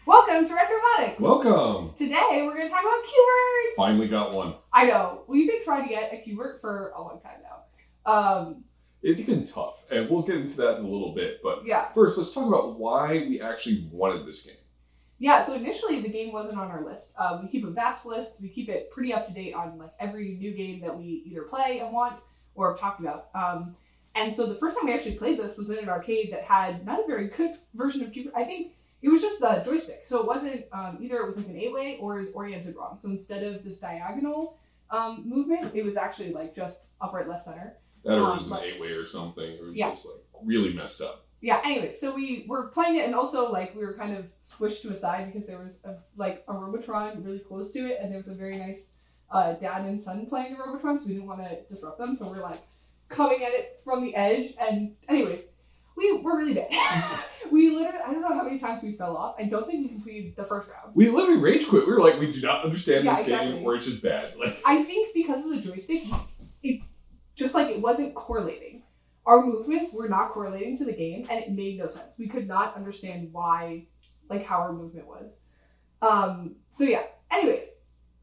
Welcome to Retrobotics! Welcome! Today we're going to talk about Q Bert! Finally got one. I know. We've been trying to get a Q Bert for a long time now. It's been tough, and we'll get into that in a little bit. But yeah. First, let's talk about why we actually wanted this game. Yeah, so initially the game wasn't on our list. We keep a VAPS list. We keep it pretty up to date on like every new game that we either play and want or have talked about. And so the first time we actually played this was in an arcade that had not a very good version of Q Bert. I think it was just the joystick. So it wasn't, either it was like an 8-way or it was oriented wrong. So instead of this diagonal movement, it was actually like just upright left center. That or it was an 8-way or something. It was just like really messed up. Yeah, anyway, so we were playing it and also like we were kind of squished to a side because there was a Robotron really close to it and there was a very nice dad and son playing the Robotron, so we didn't want to disrupt them. So we're like coming at it from the edge and anyways, we were really bad. We literally, I don't know how many times we fell off. I don't think we completed the first round. We literally rage quit. We were like, we do not understand this exactly. game or it's just bad. Like, I think because of the joystick, it just like it wasn't correlating. Our movements were not correlating to the game and it made no sense. We could not understand why, like how our movement was. So yeah, anyways,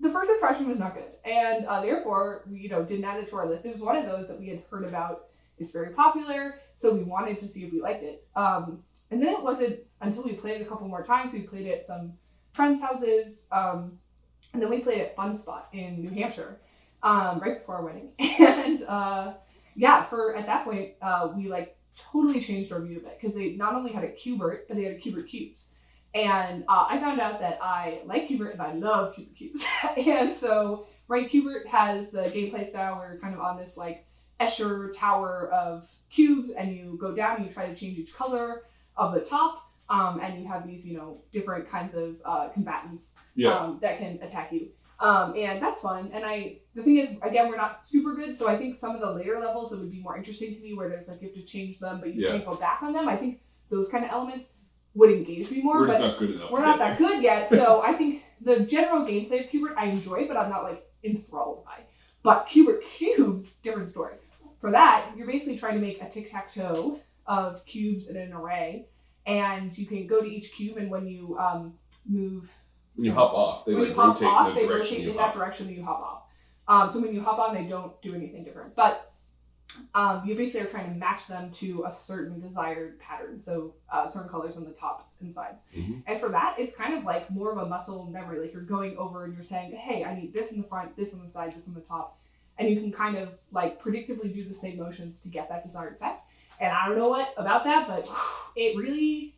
the first impression was not good. And therefore, we, didn't add it to our list. It was one of those that we had heard about. It's very popular, so we wanted to see if we liked it. And then it wasn't until we played it a couple more times. We played it at some friends' houses, and then we played at Fun Spot in New Hampshire, right before our wedding. And at that point, we like totally changed our view of it because they not only had a Q Bert, but they had a Q Bert Qubes. And I found out that I like Q Bert and I love Q Bert Qubes. And so, right, Q Bert has the gameplay style where you're kind of on this like Escher tower of cubes and you go down and you try to change each color of the top and you have these different kinds of combatants that can attack you and that's fun. And the thing is, again, we're not super good, so I think some of the later levels it would be more interesting to me where there's like you have to change them but you can't go back on them. I think those kind of elements would engage me more. We're just not good enough. We're not that good yet. So I think the general gameplay of Q Bert I enjoy, but I'm not like enthralled by. But Q Bert Qubes, different story. For that, you're basically trying to make a tic-tac-toe of cubes in an array, and you can go to each cube, and when you move... When you hop off, they rotate in that direction that you hop off. So when you hop on, they don't do anything different. But you basically are trying to match them to a certain desired pattern, so certain colors on the tops and sides. Mm-hmm. And for that, it's kind of like more of a muscle memory. Like you're going over and you're saying, hey, I need this in the front, this on the side, this on the top. And you can kind of like predictably do the same motions to get that desired effect. And I don't know what about that, but it really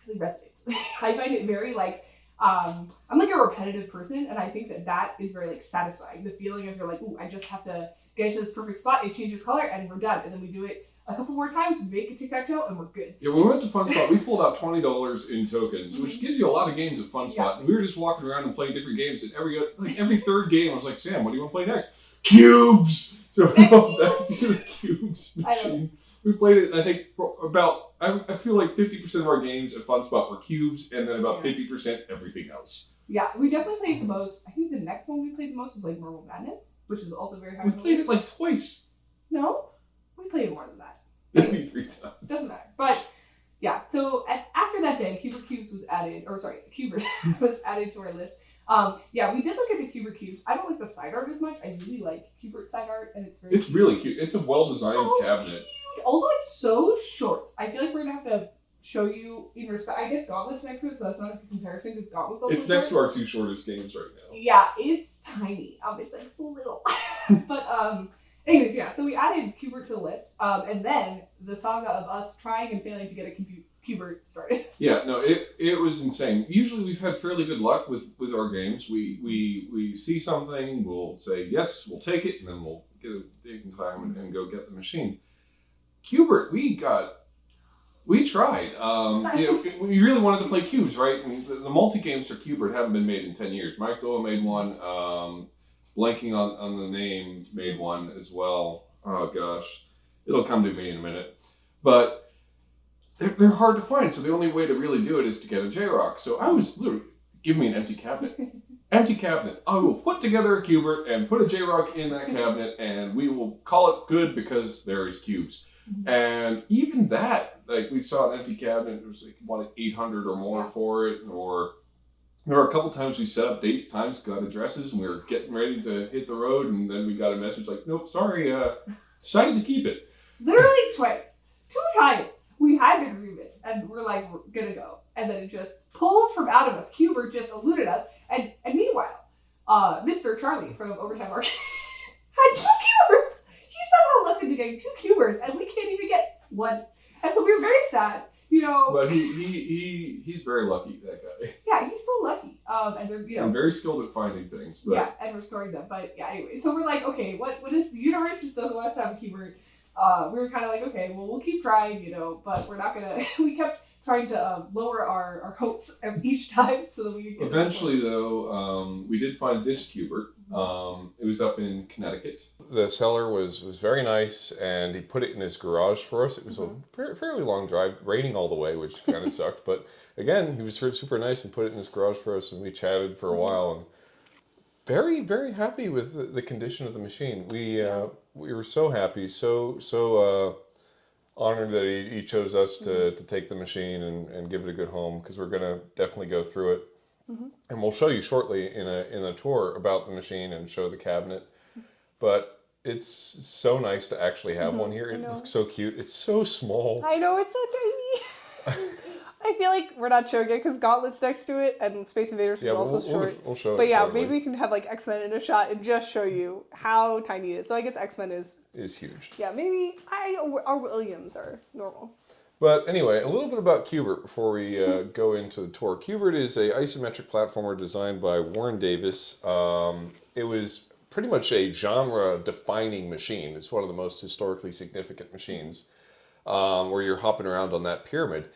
resonates. I find it very like, I'm like a repetitive person, and I think that is very like satisfying. The feeling of you're like, ooh, I just have to get into this perfect spot, it changes color, and we're done. And then we do it a couple more times, we make a tic-tac-toe, and we're good. Yeah, when we went to Fun Spot, we pulled out $20 in tokens, which gives you a lot of games at Fun Spot. Yeah. And we were just walking around and playing different games, and every third game, I was like, Sam, what do you want to play next? Cubes! So we went back to the Cubes machine. We played it, I think, for about, I feel like 50% of our games at Fun Spot were Cubes, and then about 50% everything else. Yeah, we definitely played the most. I think the next one we played the most was like Marble Madness, which is also very high. We played it like twice. No? We played it more than that. Maybe 3 times. Doesn't matter. But, yeah, so after that day, Q Bert Qubes was added, Q Bert was added to our list. We did look at the Q Bert Qubes. I don't like the side art as much. I really like Q Bert side art, and it's It's really cute. It's a well-designed cabinet. Cute. Also, it's so short. I feel like we're going to have to show you in respect. I guess Gauntlet's next to it, so that's not a good comparison because Gauntlet's also It's next to our 2 shortest games right now. Yeah, it's tiny. It's like so little. But, anyways, yeah, so we added Q Bert to the list, and then the saga of us trying and failing to get a Q Bert started. Yeah, no, it was insane. Usually we've had fairly good luck with our games. We see something, we'll say, yes, we'll take it, and then we'll get a date and time and go get the machine. Q Bert, we tried. We really wanted to play cubes, right? And the multi-games for Q Bert haven't been made in 10 years. Mike Goa made one. Blanking on the name made one as well. Oh, gosh. It'll come to me in a minute. But they're hard to find, so the only way to really do it is to get a J-Rock. So I was literally, give me an empty cabinet. Empty cabinet. I will put together a Q Bert and put a J-Rock in that cabinet, and we will call it good because there is cubes. And even that, like we saw an empty cabinet, it was like what, 800 or more for it, or there were a couple times we set up dates, times, got addresses, and we were getting ready to hit the road, and then we got a message like, nope, sorry, decided to keep it. Literally twice. 2 times. We had an agreement, and we're like, we're gonna go. And then it just pulled from out of us. Q Bert just eluded us. And meanwhile, Mr. Charlie from Overtime Arcade had 2 Q Berts. He somehow looked into getting 2 Q Berts, and we can't even get one. And so we were very sad, you know. But he's very lucky, that guy. Yeah, he's so lucky. And they're, you know. And very skilled at finding things. But yeah, and restoring them. But yeah, anyway. So we're like, okay, what is the universe just doesn't want us to have a Q Bert. We were kind of like, okay, well, we'll keep trying, you know, but we're not gonna. We kept trying to lower our hopes each time so that we could get. Eventually, though, we did find this Q Bert. It was up in Connecticut. The seller was very nice, and he put it in his garage for us. It was a fairly long drive, raining all the way, which kind of sucked. But again, he was super nice and put it in his garage for us, and we chatted for a while. And very, very happy with the condition of the machine. We were so happy, so honored that he chose us to take the machine and give it a good home, because we're going to definitely go through it. And we'll show you shortly in a tour about the machine and show the cabinet. But it's so nice to actually have one here. It looks so cute. It's so small. I know, it's so tiny. I feel like we're not showing it because Gauntlet's next to it, and Space Invaders was also short. We'll show it. But yeah, shortly. maybe we can have like X-Men in a shot and just show you how tiny it is. So I guess X-Men is huge. Yeah, maybe our Williams are normal. But anyway, a little bit about Q Bert before we go into the tour. Q Bert is a isometric platformer designed by Warren Davis. It was pretty much a genre-defining machine. It's one of the most historically significant machines where you're hopping around on that pyramid.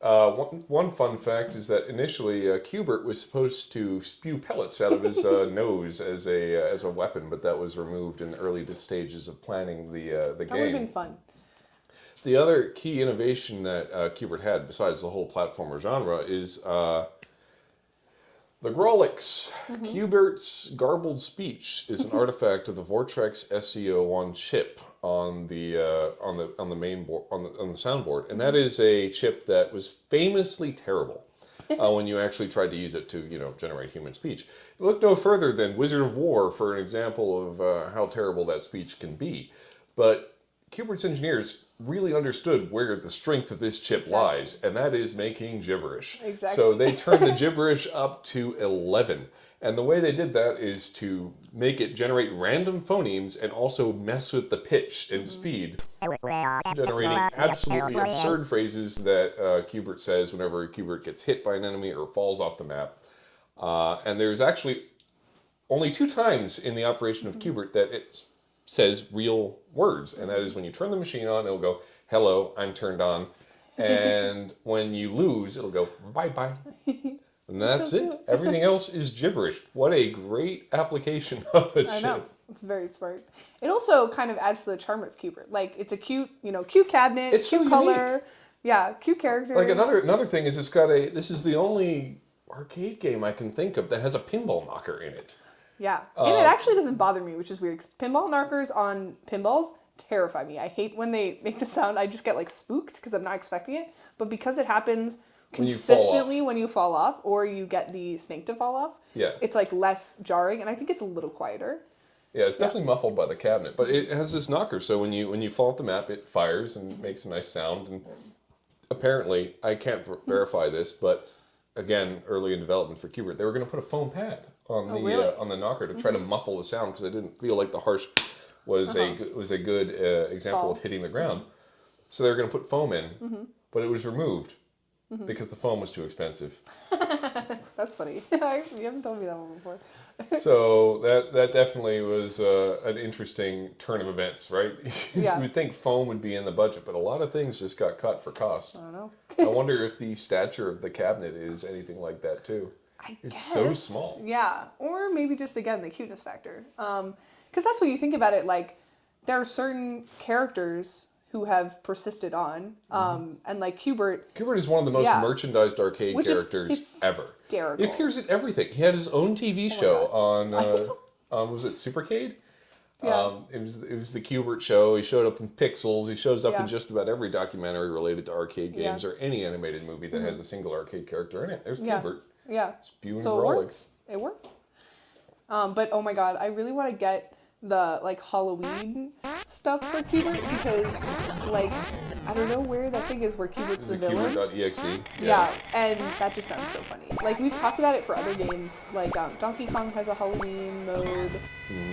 One fun fact is that initially Q Bert was supposed to spew pellets out of his nose as a weapon, but that was removed in early stages of planning the game. That would have been fun. The other key innovation that Q Bert had, besides the whole platformer genre, is the Grolix. Q Bert's garbled speech is an artifact of the Vortex SCO1 chip on the main board, on the soundboard, and that is a chip that was famously terrible when you actually tried to use it to generate human speech. Look no further than Wizard of War for an example of how terrible that speech can be. But Q Bert's engineers really understood where the strength of this chip lies, and that is making gibberish. Exactly. So they turned the gibberish up to 11. And the way they did that is to make it generate random phonemes and also mess with the pitch and speed, generating absolutely absurd phrases that Q Bert says whenever Q Bert gets hit by an enemy or falls off the map. And there's actually only 2 times in the operation of Q Bert that it says real words, and that is when you turn the machine on, it'll go, "Hello, I'm turned on," and when you lose, it'll go, "Bye-bye." And that's So it. cute. Everything else is gibberish. What a great application of a chip. I know. It's very smart. It also kind of adds to the charm of Q Bert. Like, it's a cute cabinet, It's so cute color. Yeah, cute characters. Like another thing is this is the only arcade game I can think of that has a pinball knocker in it. Yeah. And it actually doesn't bother me, which is weird. 'Cause pinball knockers on pinballs terrify me. I hate when they make the sound. I just get like spooked because I'm not expecting it. But because it happens consistently when you fall off or you get the snake to fall off, it's like less jarring, and I think it's a little quieter. Yeah, it's definitely muffled by the cabinet, but it has this knocker, so when you fall off the map, it fires and makes a nice sound. And apparently, I can't verify this, but again, early in development for Q Bert, they were going to put a foam pad on the knocker to try to muffle the sound because I didn't feel like the harsh was a good example of hitting the ground. So they were going to put foam in, but it was removed because the foam was too expensive. That's funny. You haven't told me that one before. So that definitely was an interesting turn of events, right? Yeah. You would think foam would be in the budget, but a lot of things just got cut for cost. I don't know. I wonder if the stature of the cabinet is anything like that too. It's so small. Yeah, or maybe just again the cuteness factor. Because that's what you think about it. Like, there are certain characters who have persisted on, and like Q Bert. Q Bert is one of the most merchandised arcade characters ever. Hysterical. He appears in everything. He had his own TV show on was it Supercade? Yeah. It was the Q Bert show. He showed up in Pixels. He shows up Yeah. in just about every documentary related to arcade games Yeah. or any animated movie that has a single arcade character in it. There's Yeah. Q Bert. Yeah. Spewing So it Rolex. worked. It worked. But oh my god, I really want to get the like Halloween stuff for Qbert because like I don't know where that thing is where Qbert's the villain. Qbert.exe. Yeah, and that just sounds so funny. Like we've talked about it for other games. Like Donkey Kong has a Halloween mode.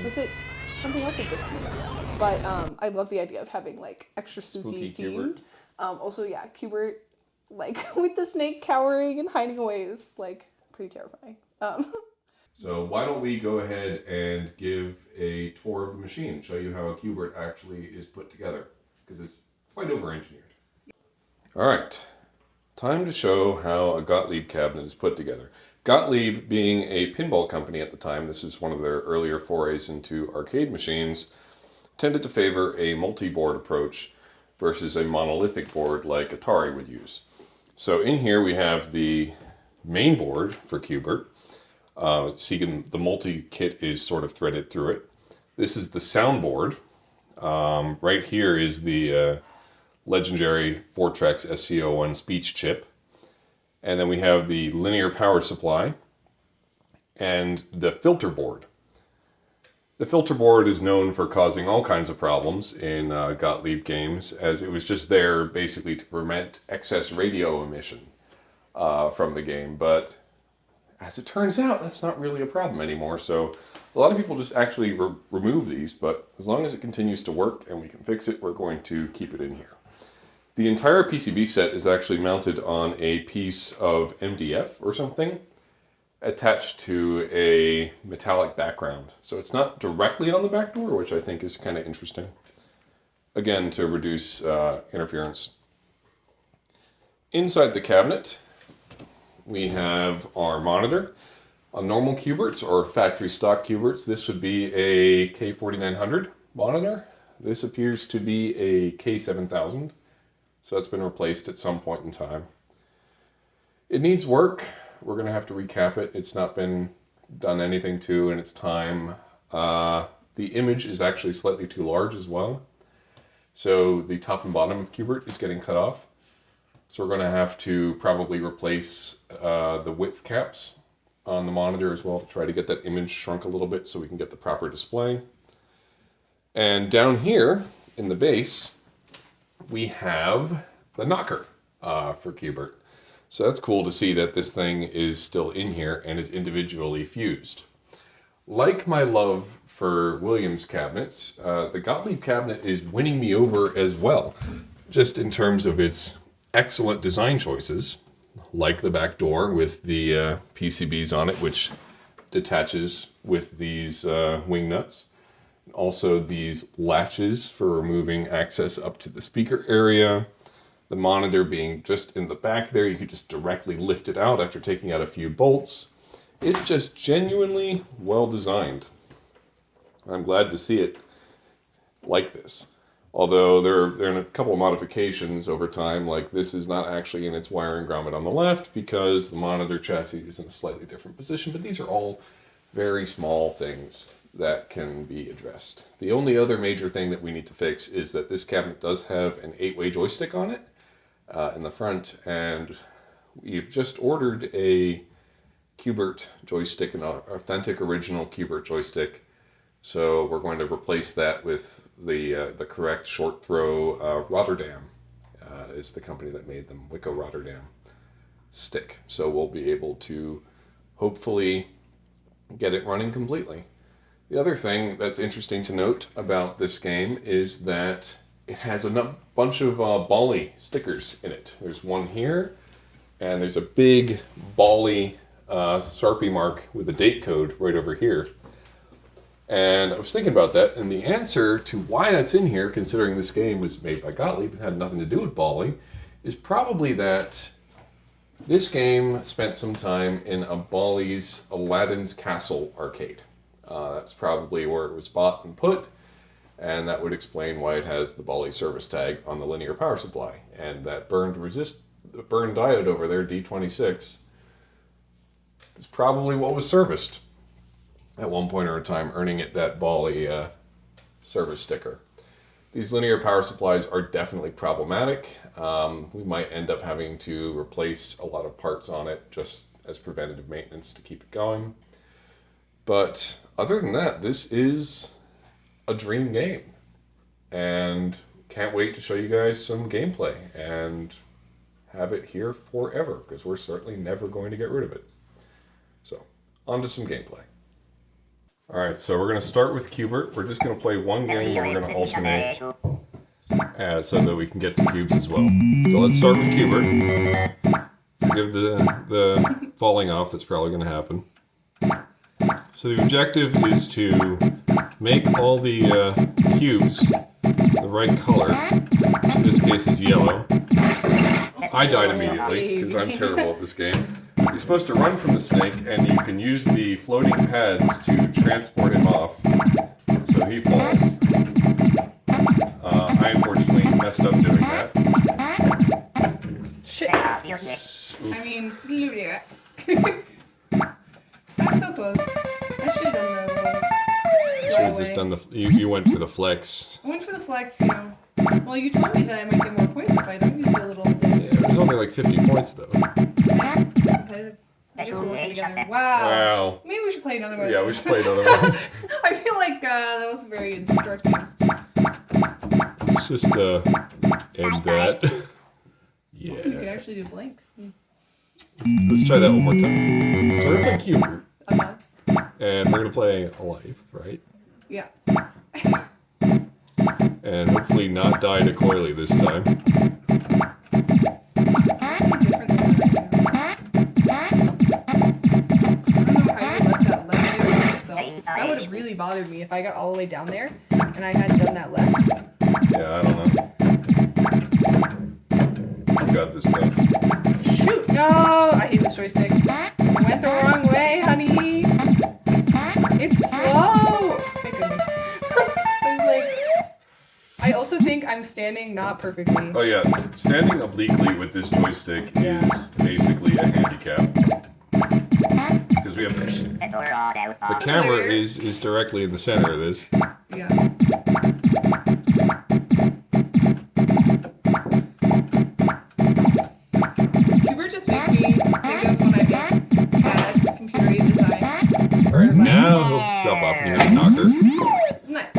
Was it something else or just Qbert? But I love the idea of having like extra spooky themed. Also, yeah, Qbert like with the snake cowering and hiding away is like pretty terrifying. So why don't we go ahead and give a tour of the machine, show you how a Qbert actually is put together, because it's quite over-engineered. All right, time to show how a Gottlieb cabinet is put together. Gottlieb, being a pinball company at the time, this was one of their earlier forays into arcade machines, tended to favor a multi-board approach versus a monolithic board like Atari would use. So in here we have the main board for Qbert. See, the multi-kit is sort of threaded through it. This is the soundboard. Right here is the legendary Fortrex SC01 speech chip. And then we have the linear power supply and the filter board. The filter board is known for causing all kinds of problems in Gottlieb games, as it was just there basically to prevent excess radio emission from the game. But as it turns out, that's not really a problem anymore. So a lot of people just actually remove these, but as long as it continues to work and we can fix it, we're going to keep it in here. The entire PCB set is actually mounted on a piece of MDF or something attached to a metallic background. So it's not directly on the back door, which I think is kind of interesting. Again, to reduce interference. Inside the cabinet, we have our monitor. On normal Qberts or factory stock Qberts, this would be a K4900 monitor. This appears to be a K7000, so it's been replaced at some point in time. It needs work. We're going to have to recap it. It's not been done anything to in its time. The image is actually slightly too large as well. So the top and bottom of Qbert is getting cut off. So we're going to have to probably replace the width caps on the monitor as well to try to get that image shrunk a little bit so we can get the proper display. And down here in the base, we have the knocker for Qbert. So that's cool to see that this thing is still in here and is individually fused. Like my love for Williams cabinets, the Gottlieb cabinet is winning me over as well, just in terms of its excellent design choices, like the back door with the PCBs on it, which detaches with these wing nuts. Also these latches for removing access up to the speaker area. The monitor being just in the back there, you could just directly lift it out after taking out a few bolts. It's just genuinely well designed. I'm glad to see it like this. Although there are a couple of modifications over time, like this is not actually in its wiring grommet on the left because the monitor chassis is in a slightly different position, but these are all very small things that can be addressed. The only other major thing that we need to fix is that this cabinet does have an 8-way joystick on it in the front, and we've just ordered a Qbert joystick, an authentic original Qbert joystick. So we're going to replace that with the correct short throw Rotterdam is the company that made them, Wicco Rotterdam stick. So we'll be able to hopefully get it running completely. The other thing that's interesting to note about this game is that it has a bunch of Bally stickers in it. There's one here, and there's a big Bally Sharpie mark with a date code right over here. And I was thinking about that, and the answer to why that's in here, considering this game was made by Gottlieb and had nothing to do with Bally, is probably that this game spent some time in a Bally's Aladdin's Castle arcade. That's probably where it was bought and put, and that would explain why it has the Bally service tag on the linear power supply. And that burned diode over there, D26, is probably what was serviced at one point or a time, earning it that Bally service sticker. These linear power supplies are definitely problematic. We might end up having to replace a lot of parts on it just as preventative maintenance to keep it going. But other than that, this is a dream game. And can't wait to show you guys some gameplay and have it here forever, because we're certainly never going to get rid of it. So, on to some gameplay. Alright, so we're going to start with Q Bert. We're just going to play one game and we're going to alternate so that we can get to cubes as well. So let's start with Q Bert. Forgive the falling off that's probably going to happen. So the objective is to make all the cubes the right color. In this case is yellow. I died immediately because I'm terrible at this game. You're supposed to run from the snake, and you can use the floating pads to transport him off, so he falls. I unfortunately messed up doing that. Shit. Oof. I mean, I'm so close. I should have done that. Should have just done the. You went for the flex. I went for the flex, you know. Well, you told me that I might get more points if I don't use the little disc. Yeah, it was only like 50 points though. I guess we'll work together. Wow. Wow. Maybe we should play another one. Yeah, we should play another one. I feel like that was very instructive. Let's just end that. Yeah. You could actually do blank. Let's try that one more time. So we're gonna play Q Bert. Uh-huh. And we're gonna play Alive, right? Yeah. And hopefully not die to Coily this time. That would have really bothered me if I got all the way down there and I hadn't done that left. Yeah, I don't know. You got this though. Shoot! No! I hate this joystick. Went the wrong way, honey! It's slow! Thank goodness. I was like... I also think I'm standing not perfectly. Oh yeah, standing obliquely with this joystick is basically a handicap. Because we have the camera is directly in the center of this. Yeah. Q Bert just makes me think of when I had computer-aided design. Now he'll drop off and you're gonna knock her. Nice.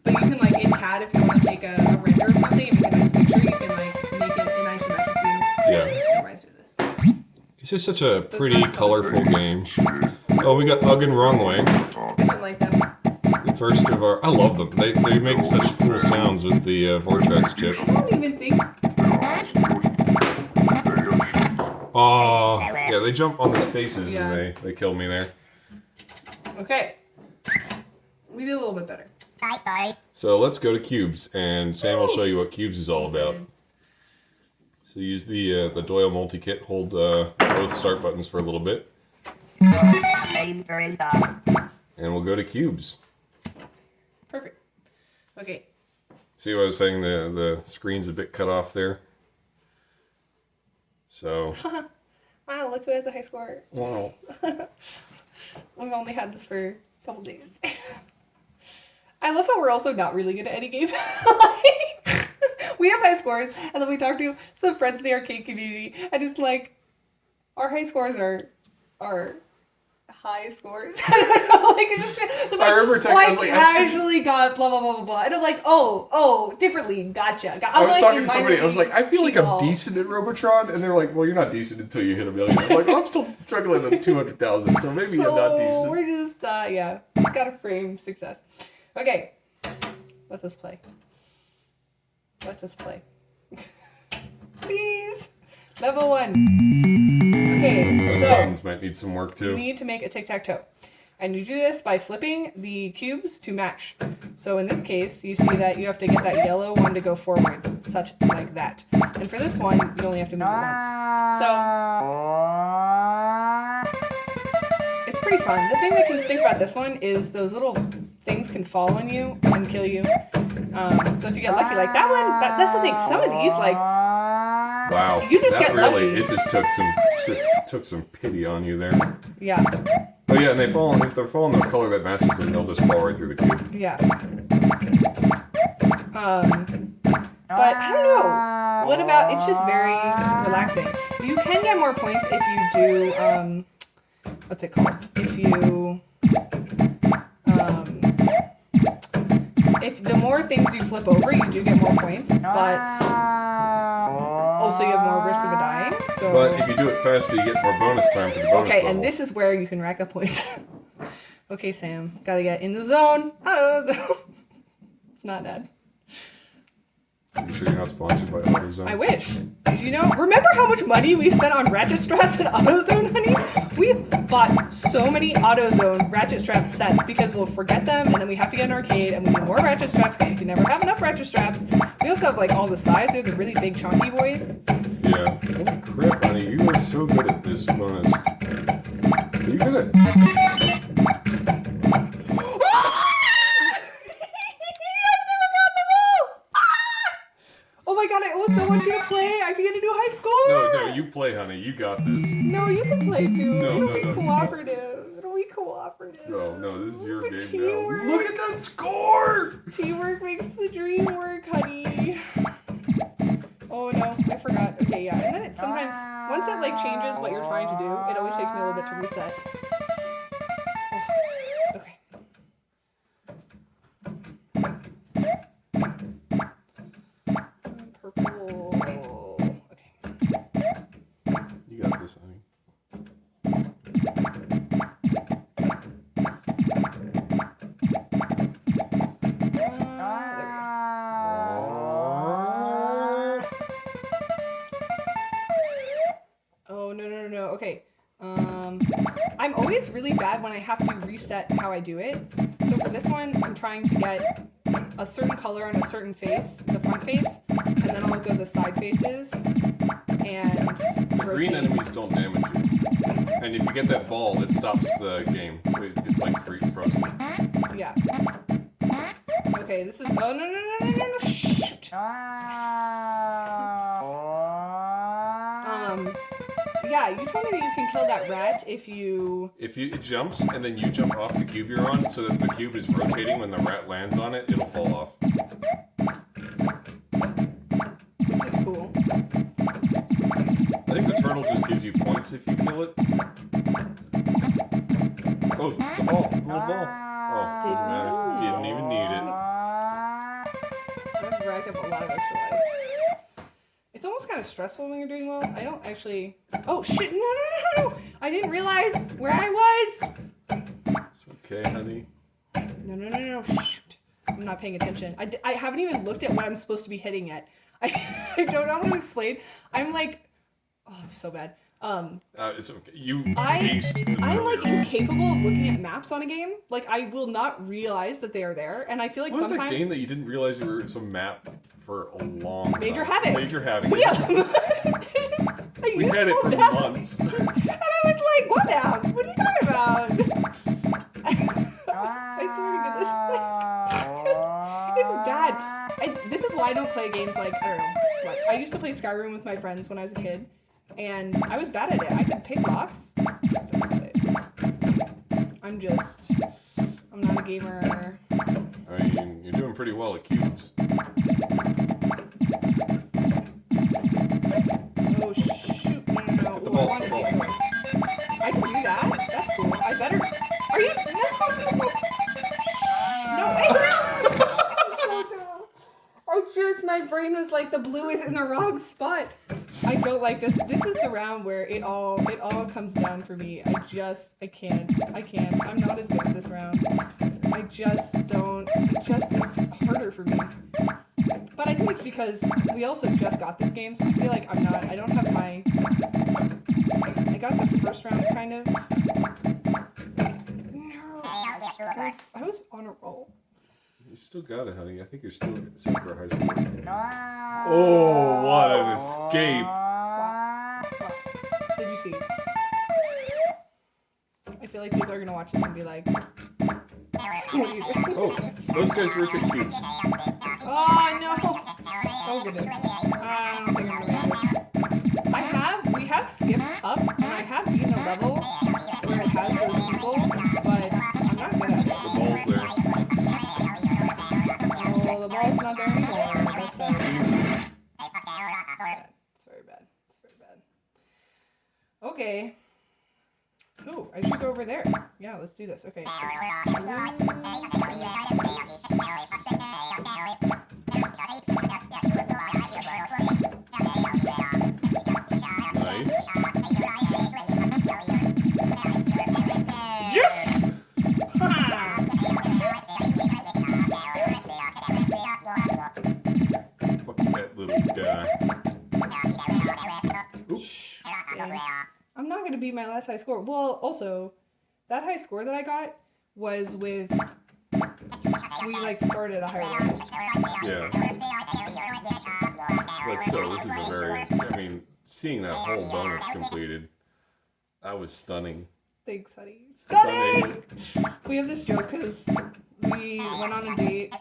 But you can like in CAD if you want to take a render or something and make a nice picture, you can like make it an isometric view. Yeah. It reminds me of this. It's just such a pretty, colorful game. Oh, we got Ugg and Wrong Way. I didn't like them. The first of our... I love them. They make such cool sounds with the Vortex chip. I don't even think... Oh, yeah, they jump on the spaces and they kill me there. Okay. We did a little bit better. So let's go to cubes, and Sam will show you what cubes is all about. So use the Doyle multi-kit, hold both start buttons for a little bit. And we'll go to cubes. Perfect. Okay. See what I was saying? The screen's a bit cut off there. So. Wow, look who has a high score. Wow. We've only had this for a couple days. I love how we're also not really good at any game. Like, we have high scores, and then we talk to some friends in the arcade community, and it's like, our high scores are high scores. I don't know, like, it just, so I remember I casually got blah, blah, blah, blah, blah. And I'm like, oh, differently, gotcha. I was like, talking to somebody, I was like, I feel like I'm P-ball. decent at Robotron, and they're like, well, you're not decent until you hit $1 million. I'm like, well, I'm still struggling at 200,000, so maybe you're not decent. We're just, gotta frame success. Okay, let us play. Please. Level 1. Okay, The so buttons might need some work you too. need to make a tic-tac-toe. And you do this by flipping the cubes to match. So in this case, you see that you have to get that yellow one to go forward, such like that. And for this one, you only have to move it once. So it's pretty fun. The thing that can stink about this one is those little things can fall on you and kill you. So if you get lucky, like that one, that's the thing. Some of these, like, Wow, you just that get really, lucky. it just took some pity on you there. Yeah. Oh yeah, and if they're falling the color that matches them, they'll just fall right through the cube. Yeah. But I don't know. What about, it's just very relaxing. You can get more points if you do, what's it called? If the more things you flip over, you do get more points, but also you have more risk of dying. So. But if you do it faster, you get more bonus time for the bonus level. And this is where you can rack up points. Okay, Sam, gotta get in the zone. AutoZone. It's not bad. You sure you're not sponsored by AutoZone? I wish. Do you know? Remember how much money we spent on ratchet straps at AutoZone, honey? We've bought so many AutoZone ratchet strap sets because we'll forget them, and then we have to get an arcade, and we need more ratchet straps because you can never have enough ratchet straps. We also have like all the size. We have the really big chunky boys. Yeah. Holy crap, honey! You are so good at this bonus. Are you good at? Oh my god, I almost don't want you to play. I can get a new high score. No, you play, honey. You got this. No, you can play too. No, It'll be cooperative. It'll be cooperative. No, this is your game teamwork. now. Look at that score! Teamwork makes the dream work, honey. Oh no, I forgot. Okay, yeah. And then it sometimes, once it like changes what you're trying to do, it always takes me a little bit to reset. Oh, okay. Purple. Okay. You got this, honey. Oh, no. Okay. I'm always really bad when I have to reset how I do it. So for this one, I'm trying to get a certain color on a certain face, the front face, and then I'll go the side faces and The green enemies don't damage you. And if you get that ball, it stops the game. So it's like frozen. Yeah. Okay, this is... Oh, no. Shoot. Yeah, you told me that you can kill that rat if it jumps and then you jump off the cube you're on, so that the cube is rotating when the rat lands on it, it'll fall off. Which is cool. I think the turtle just gives you points if you kill it. Oh, the ball. Little ball. Oh, doesn't matter. Didn't even need it. I would rack up a lot of extra lives. It's almost kind of stressful when you're doing well. I don't actually... Oh, shit. No. I didn't realize where I was. It's okay, honey. No. Shoot. I'm not paying attention. I haven't even looked at what I'm supposed to be hitting yet. I don't know how to explain. I'm like... Oh, so bad. It's okay. I'm like incapable of looking at maps on a game. Like, I will not realize that they are there. And I feel like sometimes... sometimes... What was that game that you didn't realize you were some map for a long time? Major Havoc. Major Havoc. Yeah. We had it for months. And I was like, what map? What are you talking about? I swear to goodness. It's bad. This is why I don't play games like, I don't know. Like, I used to play Skyrim with my friends when I was a kid. And I was bad at it. I could pick locks. I'm not a gamer. I mean, you're doing pretty well at cubes. Oh, shoot. No. Get the ball. I can do that? That's cool. I better... Are you... No, I'm so dumb. My brain was like, the blue is in the wrong spot. I don't like this. This is the round where it all comes down for me. I can't. I'm not as good at this round. I just don't. It just is harder for me. But I think it's because we also just got this game, so I feel like I don't have my... I got the first rounds kind of. No. I was on a roll. You still got it, honey. I think you're still set for high school. Oh, what an escape. Wow. Did you see? I feel like people are going to watch this and be like... Oh, those guys rotate cubes. Oh, no. Oh, goodness. I don't think I'm going to make this. We have skipped up, and I have beaten a level where it has those people Okay. Oh, I should go over there. Yeah, let's do this. Okay. Nice. Yes! Fuck that little guy. Oops. I'm not going to beat my last high score. Well, also, that high score that I got was with... We, like, started at a higher level. Yeah. But still, this is a very, I mean, seeing that whole bonus completed, that was stunning. Thanks, honey. Stunning! We have this joke because we went on a date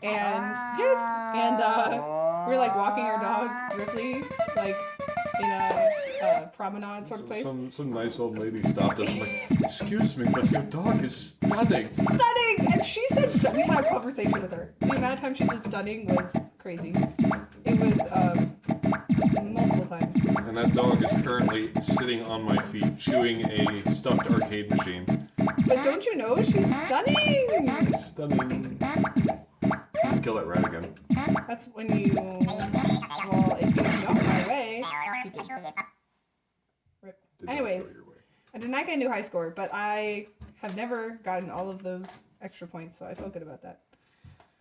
and we're like walking our dog, Ripley, like in a promenade sort of place. Some nice old lady stopped us and like, excuse me, but your dog is stunning. Stunning! And she said, we had a conversation with her. The amount of time she said stunning was crazy. It was multiple times. And that dog is currently sitting on my feet, chewing a stuffed arcade machine. But don't you know, she's stunning! Stunning. See, you kill that rat again. That's when you, well, if you go my way, you can. Rip. Did not Anyways, go your way. I did not get a new high score, but I have never gotten all of those extra points, so I feel good about that.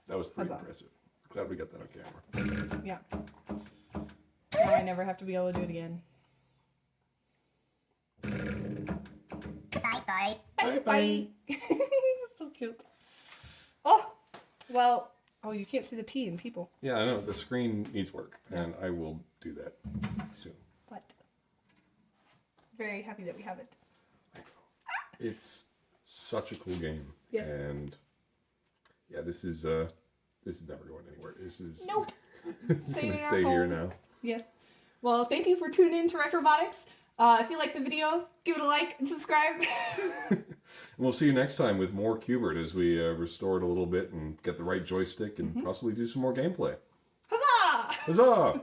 That was pretty That's all. impressive. Glad we got that on camera. Yeah. Now I never have to be able to do it again. Bye. Bye. So cute. Oh, well, oh, you can't see the P in people. Yeah, I know. The screen needs work, and I will do that soon. But very happy that we have it. It's such a cool game. Yes. And yeah, this is never going anywhere. This is Nope. it's Staying gonna in our stay here home. now. Yes. Well, thank you for tuning in to Retrobotics. If you like the video, give it a like and subscribe. And we'll see you next time with more Q Bert as we restore it a little bit and get the right joystick and possibly do some more gameplay. Huzzah! Huzzah!